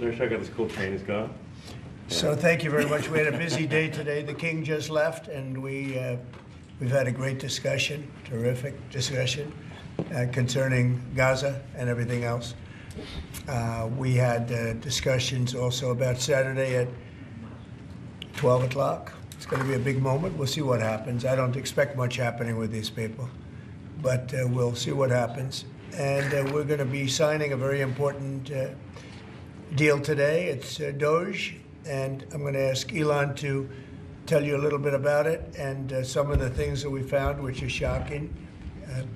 Let me check out this cool train he's got. So thank you very much. We had a busy day today. The King just left, and we've had a great discussion, terrific discussion concerning Gaza and everything else. We had discussions also about Saturday at 12 o'clock. It's going to be a big moment. We'll see what happens. I don't expect much happening with these people, but we'll see what happens. And we're going to be signing a very important deal today. It's Doge, and I'm going to ask Elon to tell you a little bit about it and some of the things that we found, which are shocking.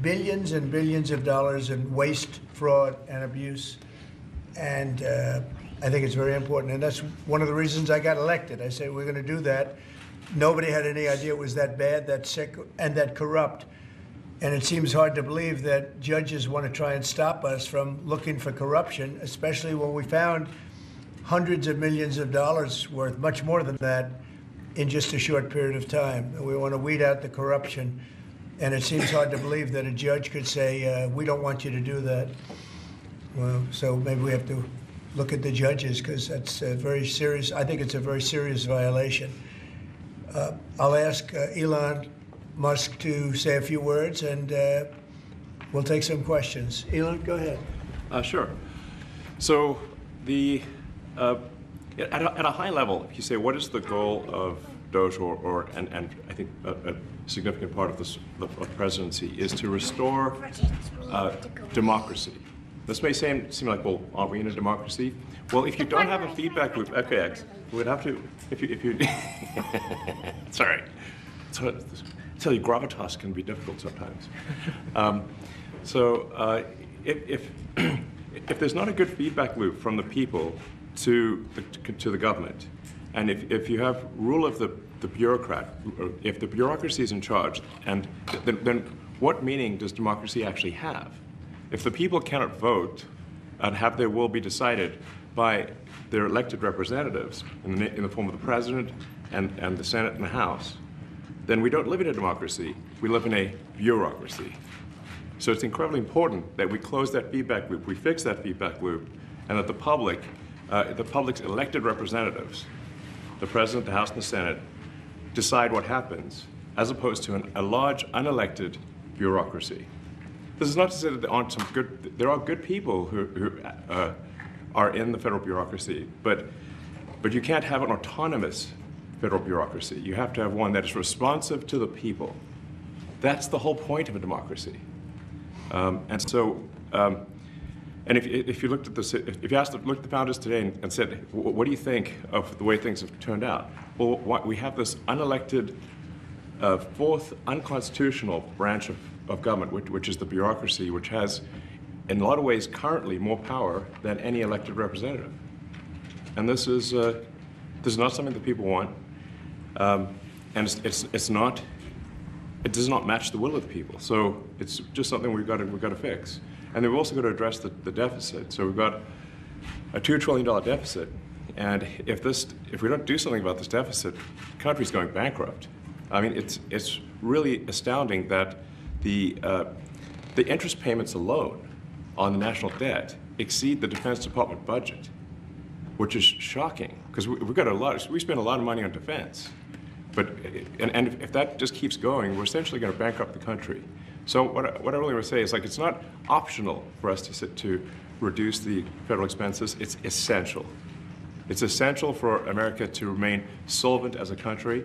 Billions and billions of dollars in waste, fraud, and abuse. And I think it's very important. And that's one of the reasons I got elected. I said, we're going to do that. Nobody had any idea it was that bad, that sick, and that corrupt. And it seems hard to believe that judges want to try and stop us from looking for corruption, especially when we found hundreds of millions of dollars worth, much more than that, in just a short period of time. And we want to weed out the corruption. And it seems hard to believe that a judge could say, we don't want you to do that. Well, so maybe we have to look at the judges, because that's a very serious, I think it's a very serious violation. I'll ask Elon Musk to say a few words, and we'll take some questions. Elon, go ahead. Sure. So at a high level, if you say, what is the goal of Doge, and I think a significant part of the presidency is to restore democracy. This may seem like, well, aren't we in a democracy? Well, if you don't have a feedback loop, okay, we would have to, if you sorry. So, tell you, gravitas can be difficult sometimes. If there's not a good feedback loop from the people to the government, and if you have rule of the bureaucrat, if the bureaucracy is in charge, and then what meaning does democracy actually have? If the people cannot vote and have their will be decided by their elected representatives in the form of the president and the Senate and the House, then we don't live in a democracy, we live in a bureaucracy. So it's incredibly important that we close that feedback loop, we fix that feedback loop, and that the public's elected representatives, the president, the House, and the Senate, decide what happens, as opposed to a large, unelected bureaucracy. This is not to say that there are good people who are in the federal bureaucracy, but you can't have an autonomous federal bureaucracy. You have to have one that is responsive to the people. That's the whole point of a democracy. And if you looked at this, if you looked at the founders today and said, what do you think of the way things have turned out? Well, we have this unelected, fourth unconstitutional branch of government, which is the bureaucracy, which has, in a lot of ways, currently more power than any elected representative. And this is not something that people want, and it does not match the will of the people. So it's just something we've got to fix. And then we've also got to address the deficit. So we've got a $2 trillion deficit, and if we don't do something about this deficit, the country's going bankrupt. I mean, it's really astounding that the interest payments alone on the national debt exceed the Defense Department budget, which is shocking, because we spend a lot of money on defense. But if that just keeps going, we're essentially going to bankrupt the country. So what I really want to say is, like, it's not optional for us to reduce the federal expenses. It's essential. It's essential for America to remain solvent as a country,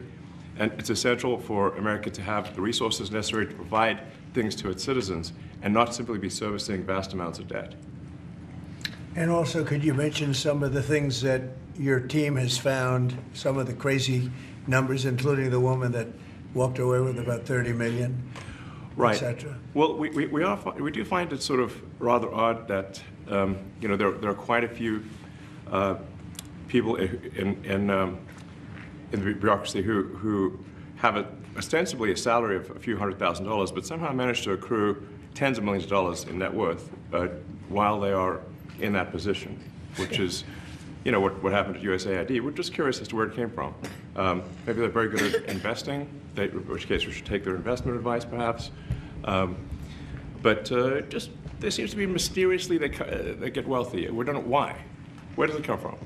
and it's essential for America to have the resources necessary to provide things to its citizens and not simply be servicing vast amounts of debt. And also, could you mention some of the things that your team has found, some of the crazy numbers, including the woman that walked away with about 30 million, right, etc.? Well, we do find it sort of rather odd that there are quite a few people in the bureaucracy who have ostensibly a salary of a few $100,000, but somehow manage to accrue tens of millions of dollars in net worth while they are in that position, which is, what happened at USAID. We're just curious as to where it came from. Maybe they're very good at investing, in which case we should take their investment advice, perhaps. But there seems to be mysteriously they get wealthy. We don't know why. Where does it come from?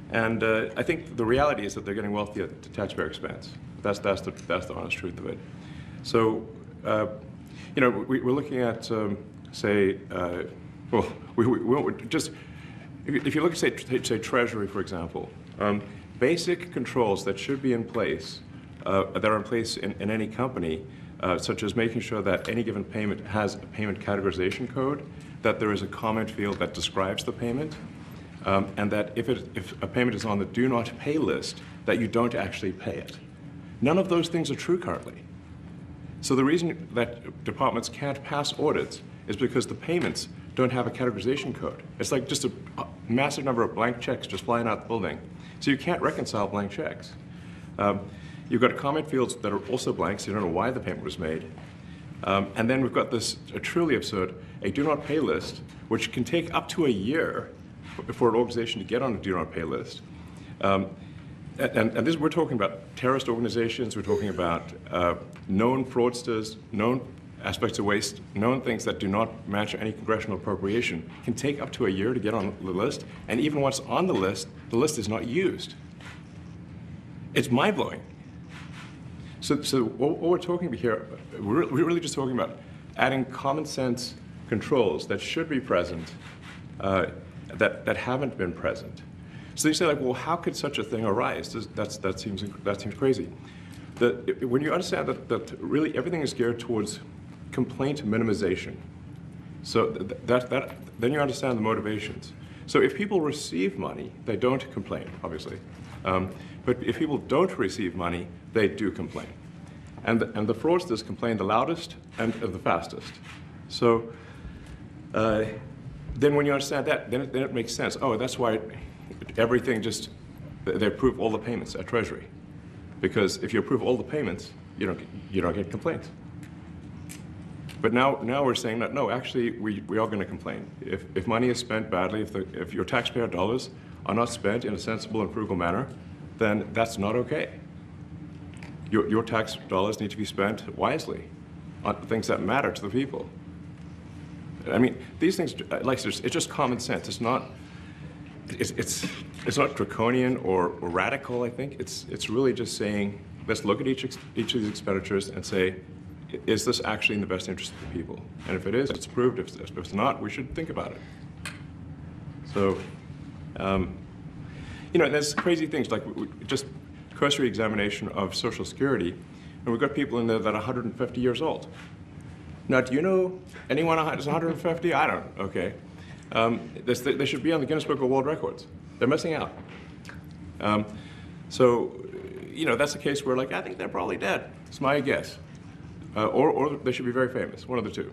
I think the reality is that they're getting wealthy at the taxpayer expense. That's the honest truth of it. So, you know, we're looking at, say, well, we just, if you look at, say Treasury, for example, basic controls that should be in place, that are in place in any company, such as making sure that any given payment has a payment categorization code, that there is a comment field that describes the payment, and that if a payment is on the do not pay list, that you don't actually pay it. None of those things are true currently. So the reason that departments can't pass audits is because the payments don't have a categorization code. It's like just a massive number of blank checks just flying out the building. So you can't reconcile blank checks. You've got comment fields that are also blank, so you don't know why the payment was made. And then we've got this truly absurd, a do not pay list, which can take up to a year for an organization to get on a do not pay list. And this, we're talking about terrorist organizations, we're talking about known fraudsters, known aspects of waste, known things that do not match any congressional appropriation, can take up to a year to get on the list, and even once on the list is not used. It's mind-blowing. So what we're talking about here, we're really just talking about adding common sense controls that should be present, that haven't been present. So you say, like, well, how could such a thing arise? That seems crazy. When you understand that really everything is geared towards complaint minimization, so then you understand the motivations. So if people receive money, they don't complain, obviously. But if people don't receive money, they do complain. And the fraudsters complain the loudest and the fastest. So then when you understand that, then it makes sense. Oh, that's why everything just, they approve all the payments at Treasury. Because if you approve all the payments, you don't get complaints. But now we're saying that, no, actually, we are going to complain. If money is spent badly, if your taxpayer dollars are not spent in a sensible and frugal manner, then that's not okay. Your tax dollars need to be spent wisely on things that matter to the people. I mean, these things, like, it's just common sense. It's not draconian or radical, I think. It's really just saying, let's look at each of these expenditures and say, is this actually in the best interest of the people? And if it is, it's approved. If it's not, we should think about it. So, you know, there's crazy things like just cursory examination of Social Security, and we've got people in there that are 150 years old. Now, do you know anyone who's 150? I don't. Okay. They should be on the Guinness Book of World Records. They're missing out. So, you know, that's a case where, like, I think they're probably dead. It's my guess. Or they should be very famous, one of the two.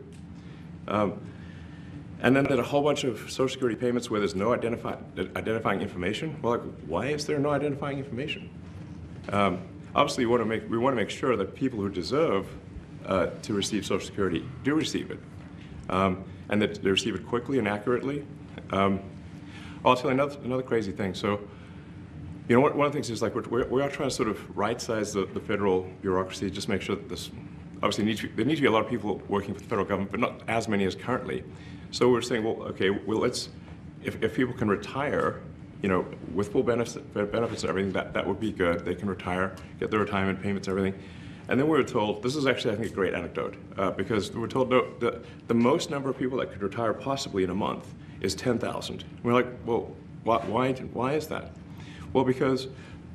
And then there's a whole bunch of Social Security payments where there's no identifying information. Well, like, why is there no identifying information? Obviously, we want to make sure that people who deserve to receive Social Security do receive it, and that they receive it quickly and accurately. I'll tell you another crazy thing. So, you know, one of the things is, like, we are trying to sort of right-size the federal bureaucracy, just make sure that this, obviously there need to be a lot of people working for the federal government, but not as many as currently. So we're saying, well, okay, well, let's, if people can retire, you know, with full benefits and everything, that would be good. They can retire, get their retirement payments, everything. And then we were told, this is actually, I think, a great anecdote, because we were told the most number of people that could retire possibly in a month is 10,000. We're like, well, why is that? Well, because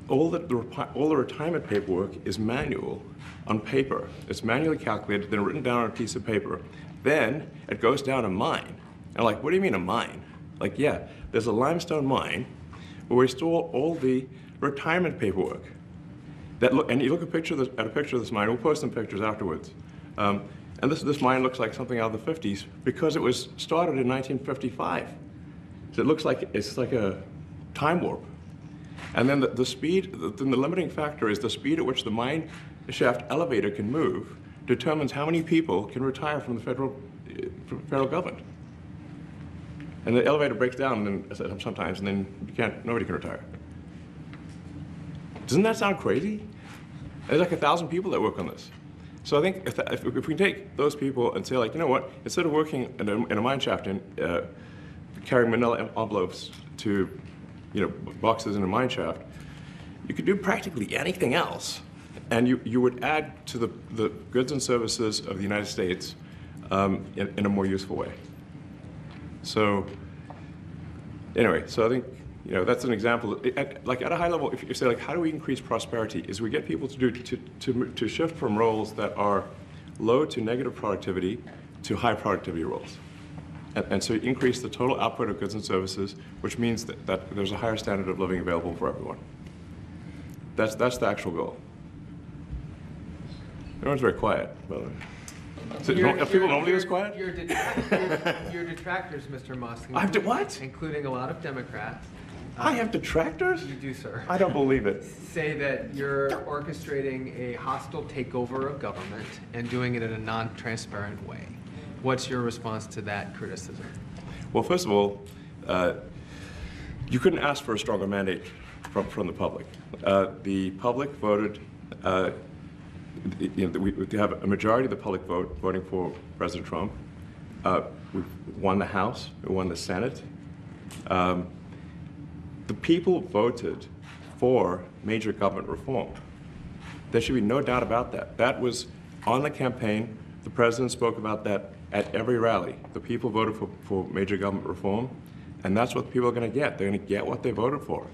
all the retirement paperwork is manual on paper. It's manually calculated, then written down on a piece of paper. Then it goes down a mine. And like, what do you mean a mine? Like, yeah, there's a limestone mine where we store all the retirement paperwork. And you look at a picture of this mine. We'll post some pictures afterwards. And this mine looks like something out of the 50s because it was started in 1955. So it looks like it's like a time warp. And then the speed, the limiting factor is the speed at which the mine shaft elevator can move determines how many people can retire from the federal government. And the elevator breaks down sometimes, and then nobody can retire. Doesn't that sound crazy? There's like 1,000 people that work on this. So I think if we take those people and say, like, you know what, instead of working in a mine shaft and carrying manila envelopes to, boxes in a mine shaft. You could do practically anything else, and you would add to the goods and services of the United States in a more useful way. So anyway, so I think that's an example. At a high level, if you say how do we increase prosperity, is we get people to shift from roles that are low to negative productivity to high productivity roles. And so you increase the total output of goods and services, which means that there's a higher standard of living available for everyone. That's the actual goal. Everyone's very quiet, by the way. So are people normally this quiet? Your detractors, Mr. Musk, what? including a lot of Democrats. I have detractors? You do, sir. I don't believe it. Say that you're orchestrating a hostile takeover of government and doing it in a non-transparent way. What's your response to that criticism? Well, first of all, you couldn't ask for a stronger mandate from the public. The public voted. We have a majority of the public voting for President Trump. We won the House. We won the Senate. The people voted for major government reform. There should be no doubt about that. That was on the campaign. The president spoke about that at every rally. The people voted for major government reform, and that's what people are going to get. They're going to get what they voted for.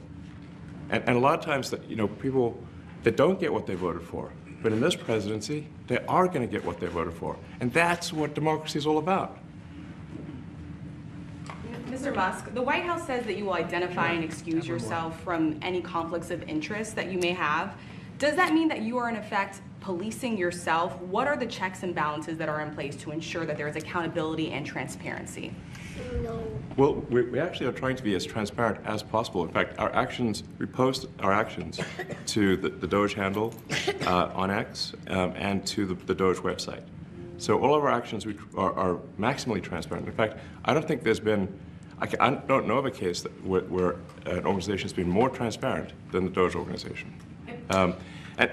And a lot of times, people that don't get what they voted for, but in this presidency, they are going to get what they voted for. And that's what democracy is all about. Mr. Musk, the White House says that you will identify and excuse yourself from any conflicts of interest that you may have. Does that mean that you are, in effect, policing yourself? What are the checks and balances that are in place to ensure that there is accountability and transparency? Well, we actually are trying to be as transparent as possible. In fact, we post our actions to the Doge handle on X and to the Doge website. So all of our actions are maximally transparent. In fact, I don't think there's been, I don't know of a case where an organization has been more transparent than the Doge organization. So, and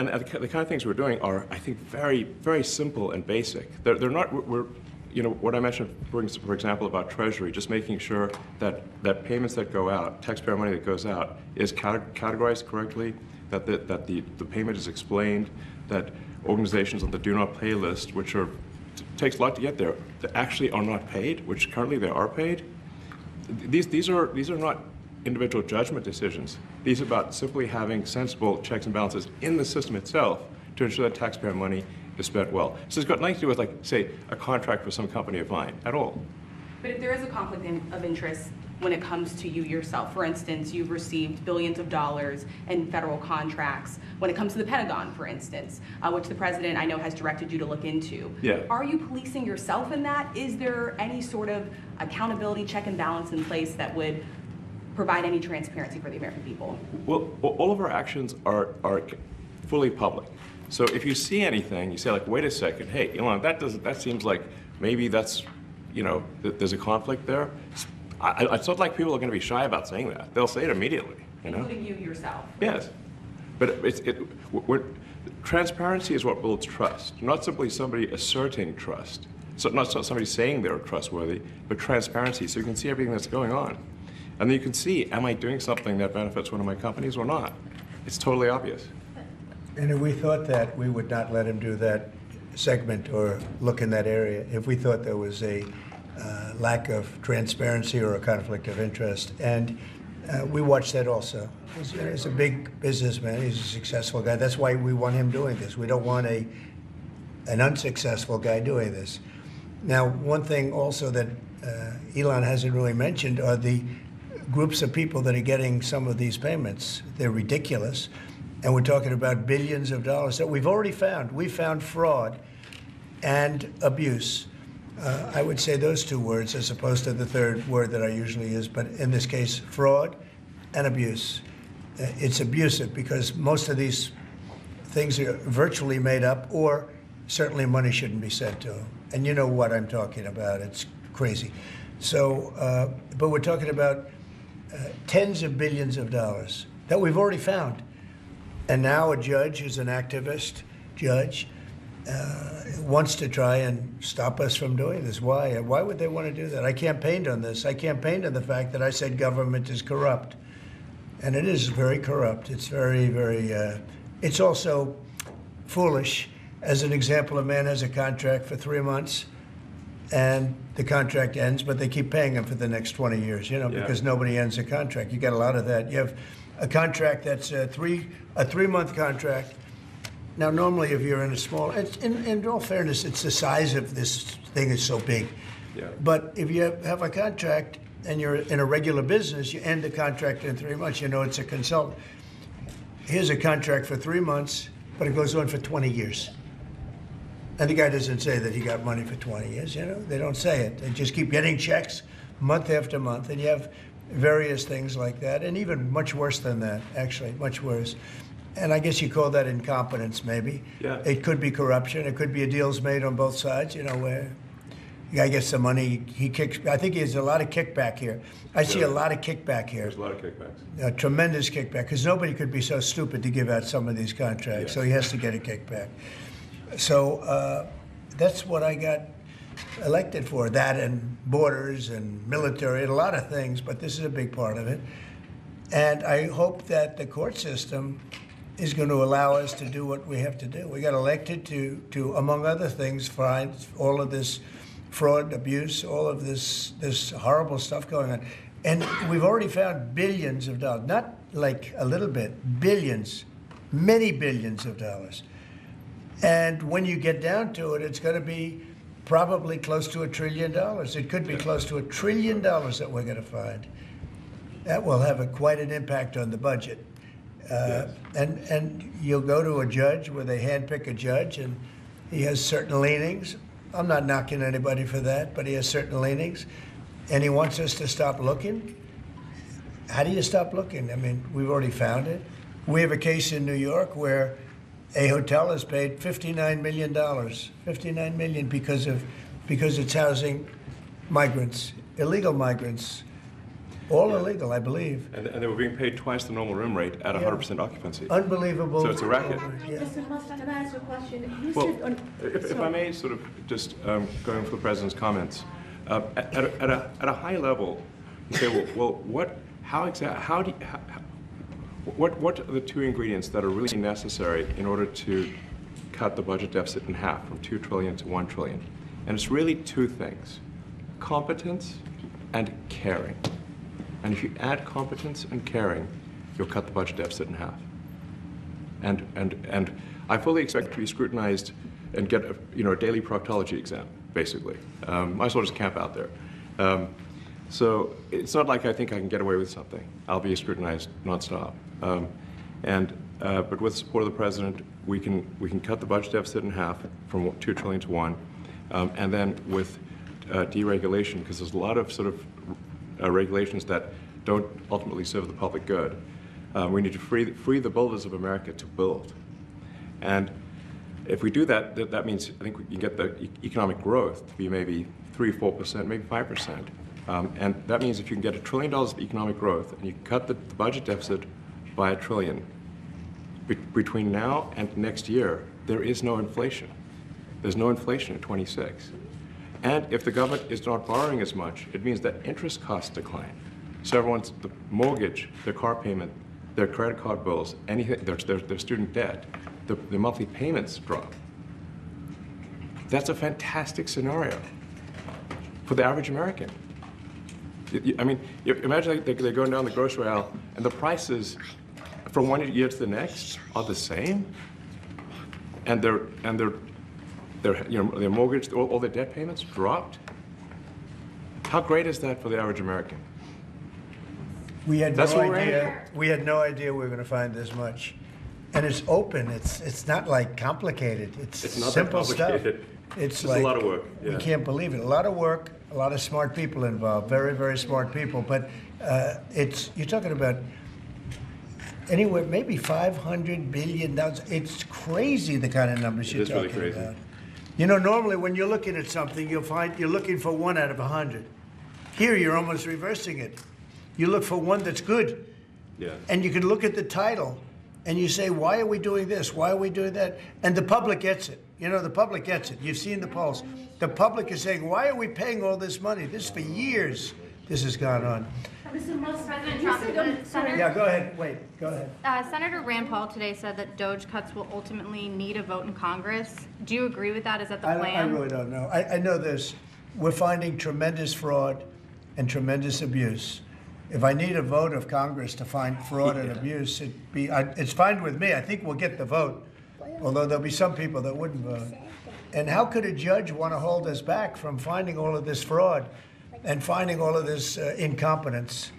the kind of things we're doing are, I think, very, very simple and basic. They're not, what I mentioned, for example, about Treasury, just making sure that payments that go out, taxpayer money that goes out, is categorized correctly, that the payment is explained, that organizations on the do not pay list, which takes a lot to get there, that actually are not paid, which currently they are paid. These are not individual judgment decisions. These are about simply having sensible checks and balances in the system itself to ensure that taxpayer money is spent well. So it's got nothing to do with, like, say, a contract for some company of mine at all. But if there is a conflict of interest when it comes to you yourself, for instance, you've received billions of dollars in federal contracts when it comes to the Pentagon, for instance, which the president, I know, has directed you to look into. Yeah. Are you policing yourself in that? Is there any sort of accountability check and balance in place that would provide any transparency for the American people? Well, all of our actions are fully public. So if you see anything, you say, like, wait a second, hey, Elon, that seems like maybe that's, there's a conflict there. It's not like people are going to be shy about saying that. They'll say it immediately. Including you yourself. Yes. But transparency is what builds trust, not simply somebody asserting trust. So not somebody saying they're trustworthy, but transparency, so you can see everything that's going on. And then you can see, am I doing something that benefits one of my companies or not? It's totally obvious. And if we thought that, we would not let him do that segment or look in that area if we thought there was a lack of transparency or a conflict of interest. And we watch that also. He's a big businessman. He's a successful guy. That's why we want him doing this. We don't want an unsuccessful guy doing this. Now, one thing also that Elon hasn't really mentioned are the groups of people that are getting some of these payments. They're ridiculous. And we're talking about billions of dollars that we've already found. We found fraud and abuse. I would say those two words as opposed to the third word that I usually use, but in this case, fraud and abuse. It's abusive because most of these things are virtually made up, or certainly money shouldn't be sent to them. And you know what I'm talking about. It's crazy. So, but we're talking about tens of billions of dollars that we've already found. And now a judge who's an activist judge wants to try and stop us from doing this. Why? Why would they want to do that? I campaigned on this. I campaigned on the fact that I said government is corrupt. And it is very corrupt. It's very, very, it's also foolish. As an example, a man has a contract for 3 months and the contract ends, but they keep paying him for the next 20 years, because nobody ends a contract. You get a lot of that. You have a contract that's a 3-month contract. Now, normally, if you're in a small, in all fairness, it's the size of this thing is so big. Yeah. But if you have a contract and you're in a regular business, you end the contract in 3 months. It's a consultant. Here's a contract for 3 months, but it goes on for 20 years. And the guy doesn't say that he got money for 20 years, They don't say it. They just keep getting checks month after month. And you have various things like that, and even much worse than that, actually, much worse. And I guess you call that incompetence, maybe. Yeah. It could be corruption. It could be a deals made on both sides, where the guy gets the money, he kicks. I think there's a lot of kickback here. I see a lot of kickback here. There's a lot of kickbacks. A tremendous kickback, because nobody could be so stupid to give out some of these contracts, so he has to get a kickback. So that's what I got elected for, that and borders and military and a lot of things, but this is a big part of it. And I hope that the court system is going to allow us to do what we have to do. We got elected to among other things, find all of this fraud, abuse, all of this horrible stuff going on. And we've already found billions of dollars, not like a little bit, billions, many billions of dollars. And when you get down to it, it's going to be probably close to $1 trillion. It could be close to $1 trillion that we're going to find. That will have quite an impact on the budget. And you'll go to a judge where they handpick a judge, and he has certain leanings. I'm not knocking anybody for that, but he has certain leanings, and he wants us to stop looking. How do you stop looking? I mean, we've already found it. We have a case in New York where a hotel has paid $59 million, $59 million because it's housing migrants, illegal migrants. All illegal, I believe. And they were being paid twice the normal room rate at 100% occupancy. Unbelievable. So it's a racket. Mr. Musk, can I ask you a question? Well, if I may sort of just going for the president's comments, at a high level, you say, well, what are the two ingredients that are really necessary in order to cut the budget deficit in half from 2 trillion to 1 trillion? And it's really two things: competence and caring. And if you add competence and caring, you'll cut the budget deficit in half. And I fully expect to be scrutinized and get a daily proctology exam, basically. Might as well just camp out there. So it's not like I think I can get away with something. I'll be scrutinized nonstop. But with the support of the president, we can cut the budget deficit in half from 2 trillion to 1, and then with deregulation, because there's a lot of sort of regulations that don't ultimately serve the public good. We need to free the builders of America to build. And if we do that, that means I think we can get the economic growth to be maybe 3-4%, maybe 5%. And that means if you can get $1 trillion of economic growth and you cut the budget deficit by $1 trillion, between now and next year, there is no inflation. There's no inflation in 26. And if the government is not borrowing as much, it means that interest costs decline. So everyone's, the mortgage, their car payment, their credit card bills, anything, their student debt, the monthly payments drop. That's a fantastic scenario for the average American. I mean, imagine they're going down the grocery aisle and the prices from one year to the next are the same, and their mortgage, all their debt payments dropped. How great is that for the average American? We had no idea. We had no idea we were going to find this much, and it's open. It's not like complicated. It's not simple that complicated. Stuff. It's just like a lot of work. Yeah. We can't believe it. A lot of work. A lot of smart people involved. Very, very smart people. But you're talking about anywhere maybe $500 billion. It's crazy the kind of numbers you're talking really crazy. about. Normally when you're looking at something, you'll find you're looking for 1 out of 100. Here, you're almost reversing it. You look for one that's good. Yeah. And you can look at the title and you say, why are we doing this? Why are we doing that? And the public gets it. You know, the public gets it. You've seen the polls. The public is saying, why are we paying all this money? This for years, this has gone on. Mr. Musk, President you Trump, said the Senator, Yeah, go ahead. Wait, go ahead. Senator Rand Paul today said that Doge cuts will ultimately need a vote in Congress. Do you agree with that? Is that the I plan? really don't know. I know this. We're finding tremendous fraud and tremendous abuse. If I need a vote of Congress to find fraud and abuse, it's fine with me. I think we'll get the vote, although there'll be some people that wouldn't vote. And how could a judge want to hold us back from finding all of this fraud and finding all of this incompetence?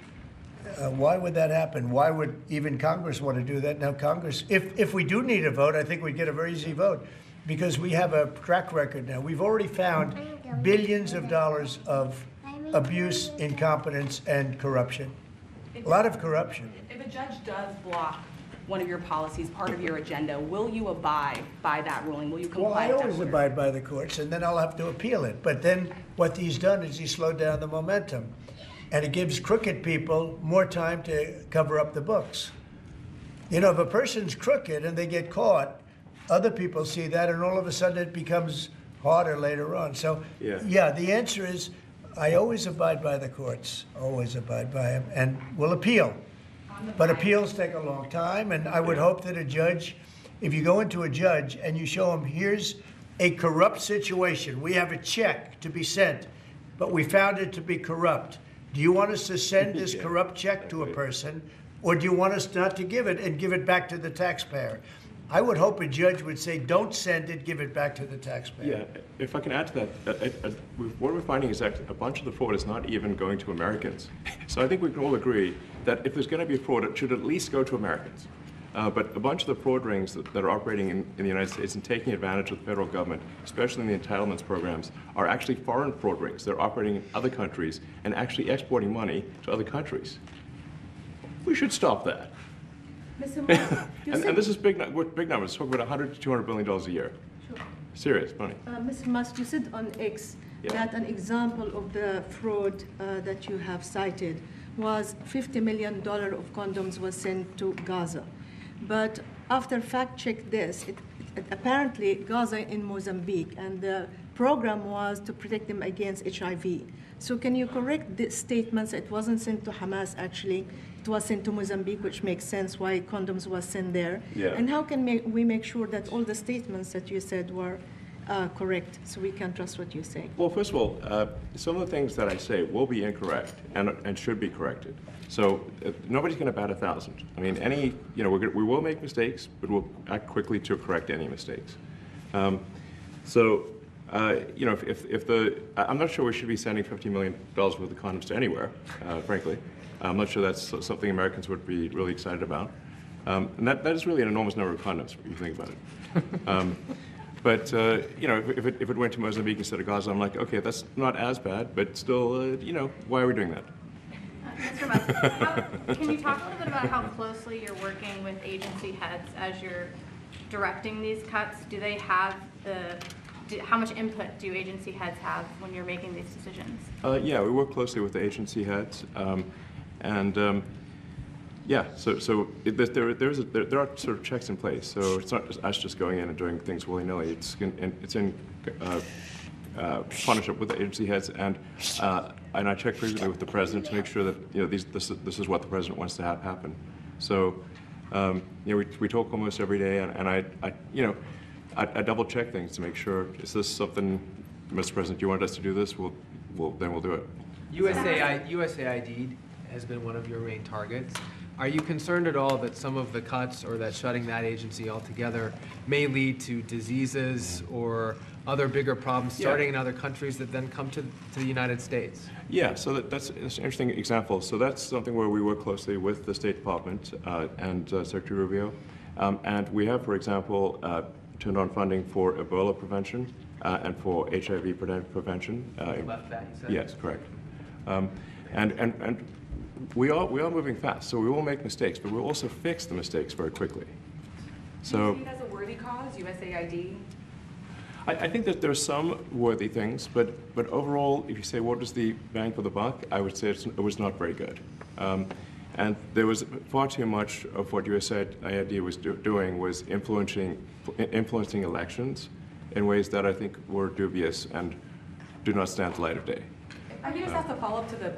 Why would that happen? Why would even Congress want to do that? Now, Congress, if we do need a vote, I think we'd get a very easy vote because we have a track record now. We've already found billions of dollars of abuse, incompetence, and corruption. A lot of corruption. If a judge does block one of your policies, part of your agenda, will you abide by that ruling? Will you comply Well, I with that always order? abide by the courts, and then I'll have to appeal it. But then what he's done is he slowed down the momentum. And it gives crooked people more time to cover up the books. You know, if a person's crooked and they get caught, other people see that, and all of a sudden it becomes harder later on. So, yeah, the answer is I always abide by the courts, always abide by them, and will appeal. But appeals take a long time, and I would hope that a judge, if you go into a judge and you show him, here's a corrupt situation, we have a check to be sent, but we found it to be corrupt. Do you want us to send this corrupt check to a person, or do you want us not to give it and give it back to the taxpayer? I would hope a judge would say, don't send it, give it back to the taxpayer. Yeah, if I can add to that, what we're finding is that a bunch of the fraud is not even going to Americans. So I think we can all agree that if there's going to be fraud, it should at least go to Americans. But a bunch of the fraud rings that are operating in the United States and taking advantage of the federal government, especially in the entitlements programs, are actually foreign fraud rings. They're operating in other countries and actually exporting money to other countries. We should stop that. Mr. Musk, And this is big numbers. Talk about $100 to $200 billion a year. Sure. Serious money. Mr. Musk, you said on X that an example of the fraud that you have cited was $50 million of condoms was sent to Gaza. But after fact check this, apparently Gaza in Mozambique, and the program was to protect them against HIV. So can you correct the statements? It wasn't sent to Hamas actually. It was sent to Mozambique, which makes sense why condoms was sent there. Yeah. And how can we make sure that all the statements that you said were correct, so we can trust what you say? Well, first of all, some of the things that I say will be incorrect and should be corrected. So nobody's going to bat 1,000. I mean, we will make mistakes, but we'll act quickly to correct any mistakes. I'm not sure we should be sending $50 million worth of condoms to anywhere, frankly. I'm not sure that's something Americans would be really excited about. And that is really an enormous number of condoms, if you think about it. If it went to Mozambique instead of Gaza, I'm like, okay, that's not as bad, but still, why are we doing that? Mr. Musk, can you talk a little bit about how closely you're working with agency heads as you're directing these cuts? Do they have how much input do agency heads have when you're making these decisions? Yeah, we work closely with the agency heads. There are sort of checks in place. So it's not just us just going in and doing things willy-nilly. It's in partnership with the agency heads, and I check frequently with the president to make sure that this is what the president wants to have happen. So we talk almost every day, and I double check things to make sure, is this something, Mr. President, you want us to do this? Then we'll do it. USAID has been one of your main targets. Are you concerned at all that some of the cuts or that shutting that agency altogether may lead to diseases or other bigger problems starting in other countries that then come to the United States? Yeah, so that's an interesting example. So that's something where we work closely with the State Department and Secretary Rubio. And we have, for example, turned on funding for Ebola prevention and for HIV prevention. You left that, you said? Yes, correct. And we are moving fast, so we will make mistakes, but we'll also fix the mistakes very quickly. So, do you see it as a worthy cause, USAID? I think that there are some worthy things, but overall, if you say what is the bang for the buck, I would say it was not very good. And there was far too much of what USAID was doing was influencing elections in ways that I think were dubious and do not stand the light of day. I can just ask a follow-up to the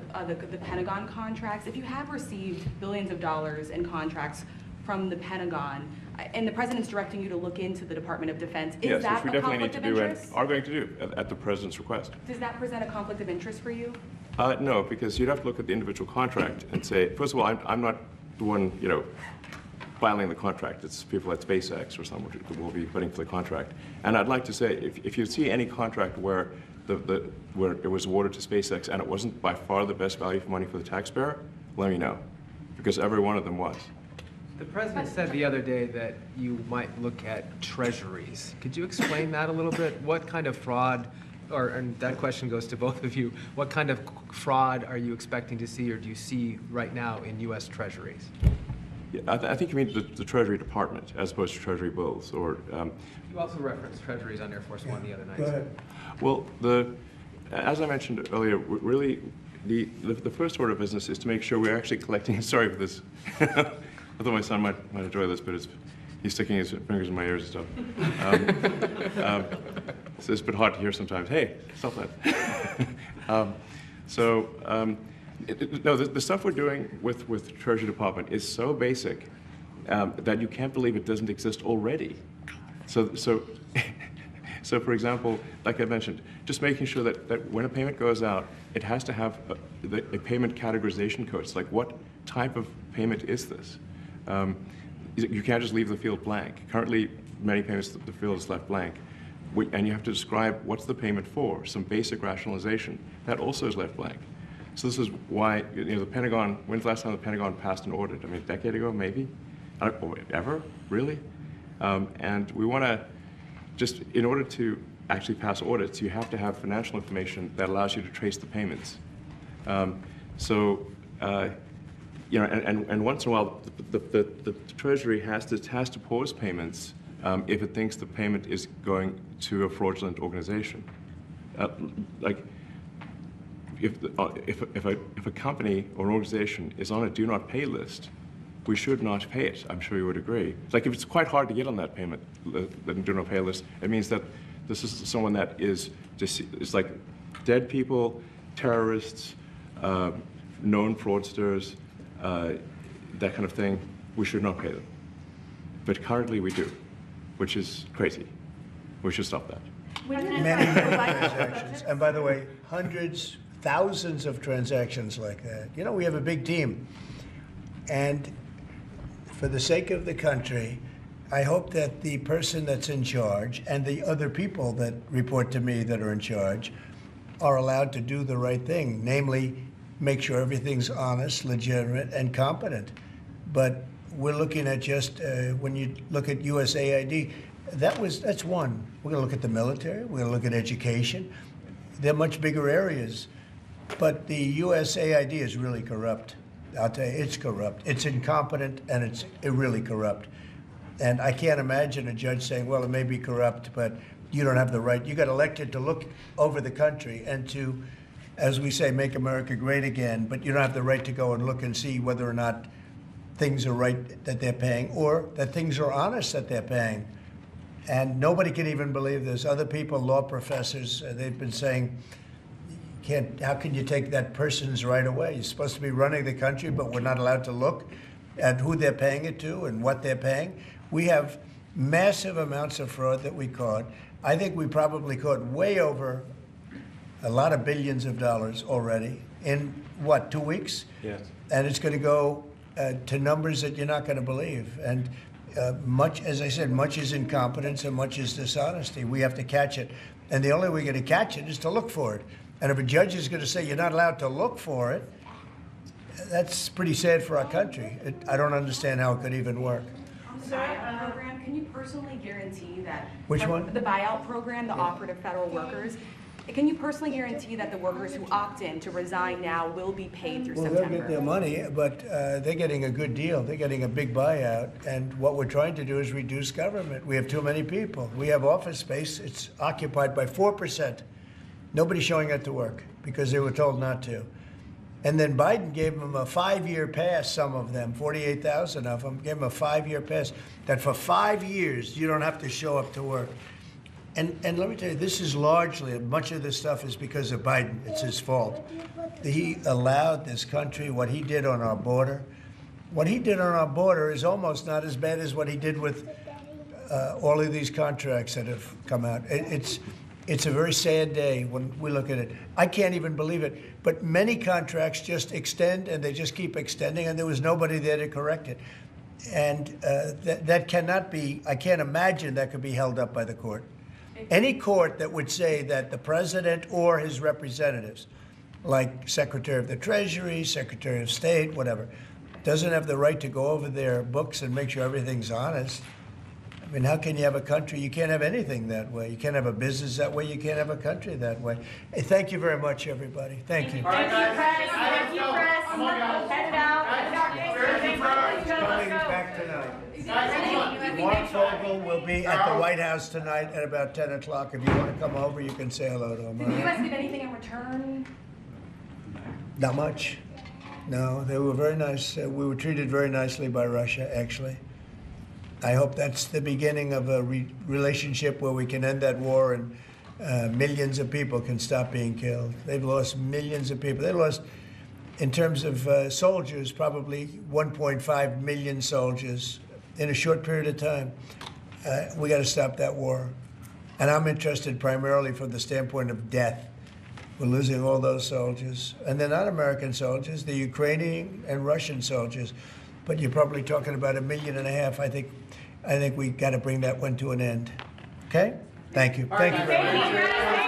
Pentagon contracts. If you have received billions of dollars in contracts from the Pentagon, and the president's directing you to look into the Department of Defense, is Yes, that which we a definitely need conflict to of do and interest? are going to do at the president's request. Does that present a conflict of interest for you? No, because you'd have to look at the individual contract and say, first of all, I'm not the one, filing the contract. It's people at SpaceX or someone who will be putting for the contract. And I'd like to say, if you see any contract where where it was awarded to SpaceX and it wasn't by far the best value for money for the taxpayer, let me know, because every one of them was. The president said the other day that you might look at treasuries. Could you explain that a little bit? What kind of fraud, and that question goes to both of you, what kind of fraud are you expecting to see or do you see right now in U.S. treasuries? Yeah, I think you mean the Treasury Department as opposed to Treasury bills, or. You also referenced treasuries on Air Force One the other night. Go ahead. Well, as I mentioned earlier, really the first order of business is to make sure we're actually collecting. Sorry for this. I thought my son might enjoy this, but he's sticking his fingers in my ears and stuff. So it's a bit hard to hear sometimes. Hey, stop that. No, the stuff we're doing with the Treasury Department is so basic that you can't believe it doesn't exist already. So for example, like I mentioned, just making sure that when a payment goes out, it has to have a payment categorization code. It's like, what type of payment is this? You can't just leave the field blank. Currently, many payments, the field is left blank. And you have to describe what's the payment for, some basic rationalization. That also is left blank. So this is why, the Pentagon, when's the last time the Pentagon passed an audit? I mean, a decade ago, maybe? Ever? Really? And we want to just, in order to actually pass audits, you have to have financial information that allows you to trace the payments. And once in a while, the Treasury has to pause payments if it thinks the payment is going to a fraudulent organization. If a company or an organization is on a do not pay list, we should not pay it. I'm sure you would agree. Like, if it's quite hard to get on that payment, the do not pay list, it means that this is someone that is just, it's like dead people, terrorists, known fraudsters, that kind of thing. We should not pay them. But currently we do, which is crazy. We should stop that. Many transactions. And by the way, hundreds, thousands of transactions like that. We have a big team. And for the sake of the country, I hope that the person that's in charge and the other people that report to me that are in charge are allowed to do the right thing, namely make sure everything's honest, legitimate, and competent. But we're looking at just, when you look at USAID, that's one. We're going to look at the military. We're going to look at education. They're much bigger areas. But the USAID is really corrupt. I'll tell you, it's corrupt. It's incompetent, and it's really corrupt. And I can't imagine a judge saying, well, it may be corrupt, but you don't have the right. You got elected to look over the country and to, as we say, make America great again, but you don't have the right to go and look and see whether or not things are right that they're paying or that things are honest that they're paying. And nobody can even believe this. Other people, law professors, they've been saying, how can you take that person's right away? You're supposed to be running the country, but we're not allowed to look at who they're paying it to and what they're paying. We have massive amounts of fraud that we caught. I think we probably caught way over a lot of billions of dollars already in, 2 weeks? Yes. And it's going to go to numbers that you're not going to believe. And much, as I said, much is incompetence and much is dishonesty. We have to catch it. And the only way we're going to catch it is to look for it. And if a judge is going to say you're not allowed to look for it, that's pretty sad for our country. I don't understand how it could even work. On the buyout program, can you personally guarantee that? Which one? The buyout program, the offer to federal workers. Can you personally guarantee that the workers who opt in to resign now will be paid through September? Well, they'll get their money, but they're getting a good deal. They're getting a big buyout. And what we're trying to do is reduce government. We have too many people. We have office space. It's occupied by 4%. Nobody's showing up to work because they were told not to. And then Biden gave them a 5-year pass, some of them, 48,000 of them, gave them a 5-year pass, that for 5 years you don't have to show up to work. And let me tell you, this is largely, much of this stuff is because of Biden. It's his fault. He allowed this country, what he did on our border. What he did on our border is almost not as bad as what he did with all of these contracts that have come out. It's a very sad day when we look at it. I can't even believe it. But many contracts just extend, and they just keep extending, and there was nobody there to correct it. And that cannot be, I can't imagine that could be held up by the court. Any court that would say that the president or his representatives, like Secretary of the Treasury, Secretary of State, whatever, doesn't have the right to go over their books and make sure everything's honest. I mean, how can you have a country? You can't have anything that way. You can't have a business that way. You can't have a country that way. Hey, thank you very much, everybody. Thank you. Thank you, press. Thank you, press. Head out. Coming back tonight. Mark Fogel will be at the White House tonight at about 10 o'clock. If you want to come over, you can say hello to him. Did the U.S. give anything in return? Not much. No, they were very nice. We were treated very nicely by Russia, actually. I hope that's the beginning of a relationship where we can end that war and millions of people can stop being killed. They've lost millions of people. They lost, in terms of soldiers, probably 1.5 million soldiers in a short period of time. We got to stop that war. And I'm interested primarily from the standpoint of death. We're losing all those soldiers. And they're not American soldiers, they're Ukrainian and Russian soldiers. But you're probably talking about 1.5 million. I think we got to bring that one to an end. Okay? Thank you. Thank you very much.